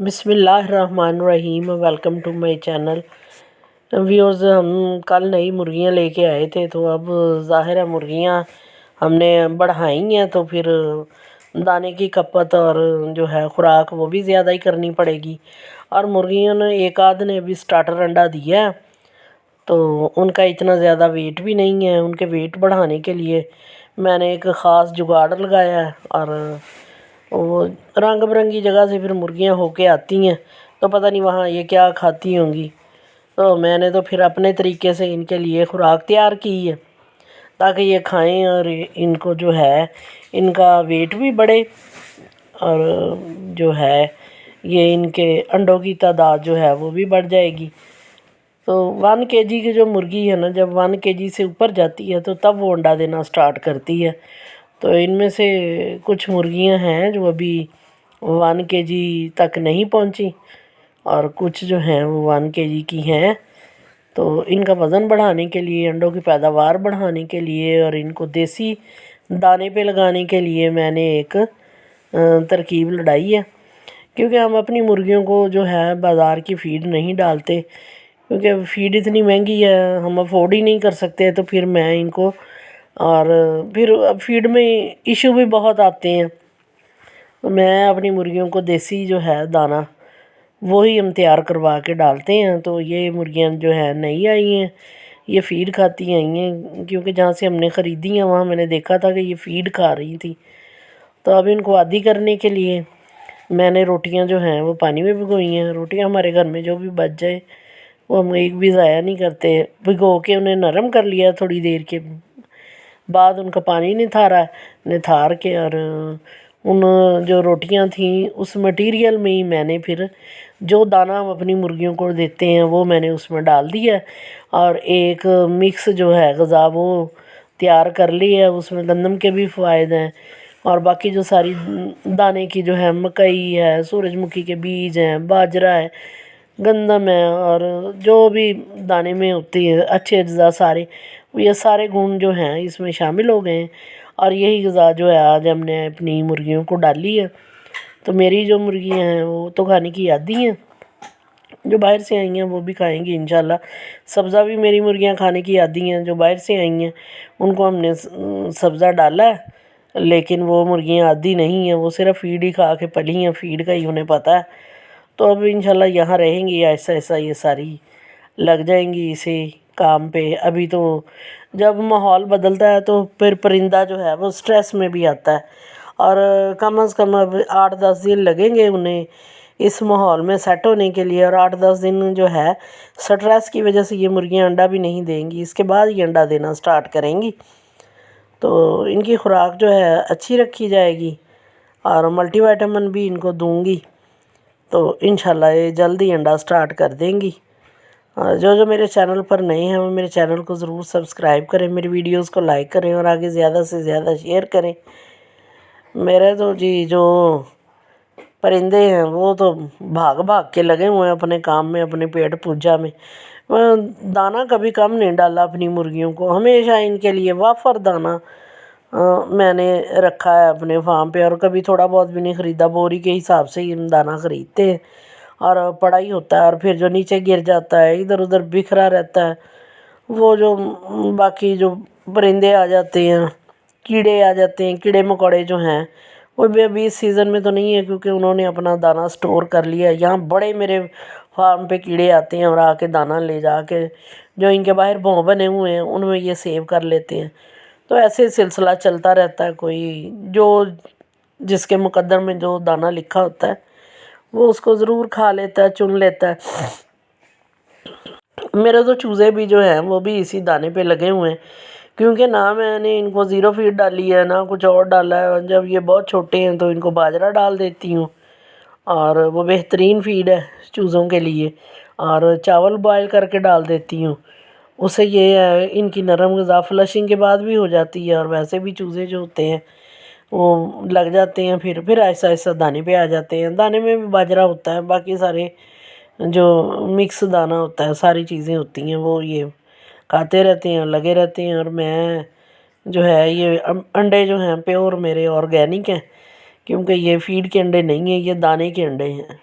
बिस्मिल्लाहिर्रहमानिर्रहीम। Welcome to my channel viewers. हम कल नई मुर्गियां लेके आए थे, तो अब ज़ाहिर है मुर्गियां हमने बढ़ाई हैं, तो फिर दाने की खपत और जो है खुराक वो भी ज़्यादा ही करनी पड़ेगी। और मुर्गियों ने एक आध ने अभी स्टार्टर अंडा दिया है, तो उनका इतना ज़्यादा वेट भी नहीं है। उनके वेट बढ़ाने के लिए मैंने एक ख़ास जुगाड़ लगाया है, और वो रंग बिरंगी जगह से फिर मुर्गियां होके आती हैं, तो पता नहीं वहाँ ये क्या खाती होंगी। तो मैंने तो फिर अपने तरीके से इनके लिए खुराक तैयार की है, ताकि ये खाएं और इनको जो है इनका वेट भी बढ़े, और जो है ये इनके अंडों की तादाद जो है वो भी बढ़ जाएगी। तो 1 kg की जो मुर्गी है ना, जब 1 kg से ऊपर जाती है तो तब वो अंडा देना स्टार्ट करती है। तो इनमें से कुछ मुर्गियां हैं जो अभी 1 kg तक नहीं पहुंची, और कुछ जो हैं वो 1 kg की हैं। तो इनका वज़न बढ़ाने के लिए, अंडों की पैदावार बढ़ाने के लिए और इनको देसी दाने पे लगाने के लिए मैंने एक तरकीब लड़ाई है। क्योंकि हम अपनी मुर्गियों को जो है बाज़ार की फ़ीड नहीं डालते, क्योंकि फ़ीड इतनी महंगी है, हम अफोर्ड ही नहीं कर सकते। तो फिर मैं इनको, और फिर फ़ीड में इशू भी बहुत आते हैं, तो मैं अपनी मुर्गियों को देसी जो है दाना वो ही हम तैयार करवा के डालते हैं। तो ये मुर्गियां जो है नई आई हैं, ये फ़ीड खाती आई हैं, क्योंकि जहाँ से हमने ख़रीदी हैं वहाँ मैंने देखा था कि ये फ़ीड खा रही थी। तो अब इनको आदी करने के लिए मैंने रोटियां जो हैं वो पानी में भिगोई हैं। रोटियां हमारे घर में जो भी बच जाए वो हम एक भी ज़ाया नहीं करते, भिगो के उन्हें नरम कर लिया थोड़ी देर के बाद, उनका पानी निथार के, और उन जो रोटियां थी उस मटेरियल में ही मैंने फिर जो दाना हम अपनी मुर्गियों को देते हैं वो मैंने उसमें डाल दिया, और एक मिक्स जो है ग़िज़ा वो तैयार कर ली है। उसमें गंदम के भी फ़ायदे हैं, और बाकी जो सारी दाने की जो है, मकई है, सूरजमुखी के बीज हैं, बाजरा है, गंदम है, और जो भी दाने में होती है अच्छे अज्जा सारे, ये सारे गुण जो हैं इसमें शामिल हो गए हैं। और यही ग़िज़ा जो है आज हमने अपनी मुर्गियों को डाली है। तो मेरी जो मुर्गियां हैं वो तो खाने की आदी हैं, जो बाहर से आई हैं वो भी खाएंगी इंशाल्लाह। सब्ज़ा भी मेरी मुर्गियां खाने की आदी हैं। जो बाहर से आई हैं उनको हमने सब्ज़ा डाला है, लेकिन वो मुर्गियां आदी नहीं हैं, वो सिर्फ फ़ीड ही खा के पली हैं, फ़ीड का ही उन्हें पता है। तो अब इंशाल्लाह यहाँ रहेंगी, ऐसा ऐसा ये सारी लग जाएंगी इसी काम पे। अभी तो जब माहौल बदलता है तो फिर परिंदा जो है वो स्ट्रेस में भी आता है, और कम से कम अब 8-10 दिन लगेंगे उन्हें इस माहौल में सेट होने के लिए। और 8-10 दिन जो है स्ट्रेस की वजह से ये मुर्गियां अंडा भी नहीं देंगी, इसके बाद ये अंडा देना स्टार्ट करेंगी। तो इनकी खुराक जो है अच्छी रखी जाएगी, और मल्टीविटामिन भी इनको दूंगी, तो इंशाल्लाह ये जल्दी अंडा स्टार्ट कर देंगी। जो जो मेरे चैनल पर नए हैं वो मेरे चैनल को ज़रूर सब्सक्राइब करें, मेरी वीडियोस को लाइक करें, और आगे ज़्यादा से ज़्यादा शेयर करें। मेरे तो जी जो परिंदे हैं वो तो भाग भाग के लगे हुए हैं अपने काम में, अपने पेट पूजा में। दाना कभी कम नहीं डाला अपनी मुर्गियों को, हमेशा इनके लिए वाफर दाना मैंने रखा है अपने फार्म पे, और कभी थोड़ा बहुत भी नहीं ख़रीदा। बोरी के हिसाब से ही हम दाना ख़रीदते हैं, और पड़ा ही होता है, और फिर जो नीचे गिर जाता है इधर उधर बिखरा रहता है, वो जो बाकी जो परिंदे आ जाते हैं, कीड़े आ जाते हैं, कीड़े मकोड़े जो हैं वो भी अभी इस सीज़न में तो नहीं है, क्योंकि उन्होंने अपना दाना स्टोर कर लिया है। यहाँ बड़े मेरे फार्म पे कीड़े आते हैं और आके दाना ले जाके जो इनके बाहर भों बने हुए हैं उनमें ये सेव कर लेते हैं। तो ऐसे सिलसिला चलता रहता है, कोई जो जिसके मुकद्दर में जो दाना लिखा होता है वो उसको ज़रूर खा लेता है, चुन लेता है। मेरे तो चूज़े भी जो हैं वो भी इसी दाने पे लगे हुए हैं, क्योंकि ना मैंने इनको ज़ीरो फीड डाली है ना कुछ और डाला है। और जब ये बहुत छोटे हैं तो इनको बाजरा डाल देती हूँ, और वो बेहतरीन फीड है चूज़ों के लिए। और चावल बॉयल करके डाल देती हूँ, उससे ये है इनकी नरम ग़िज़ा फ्लशिंग के बाद भी हो जाती है, और वैसे भी चूज़े जो होते हैं वो लग जाते हैं, फिर ऐसा ऐसा दाने पे आ जाते हैं। दाने में भी बाजरा होता है, बाकी सारे जो मिक्स दाना होता है, सारी चीज़ें होती हैं वो ये खाते रहते हैं, लगे रहते हैं। और मैं जो है ये अंडे जो हैं प्योर मेरे ऑर्गेनिक हैं, क्योंकि ये फीड के अंडे नहीं हैं, ये दाने के अंडे हैं।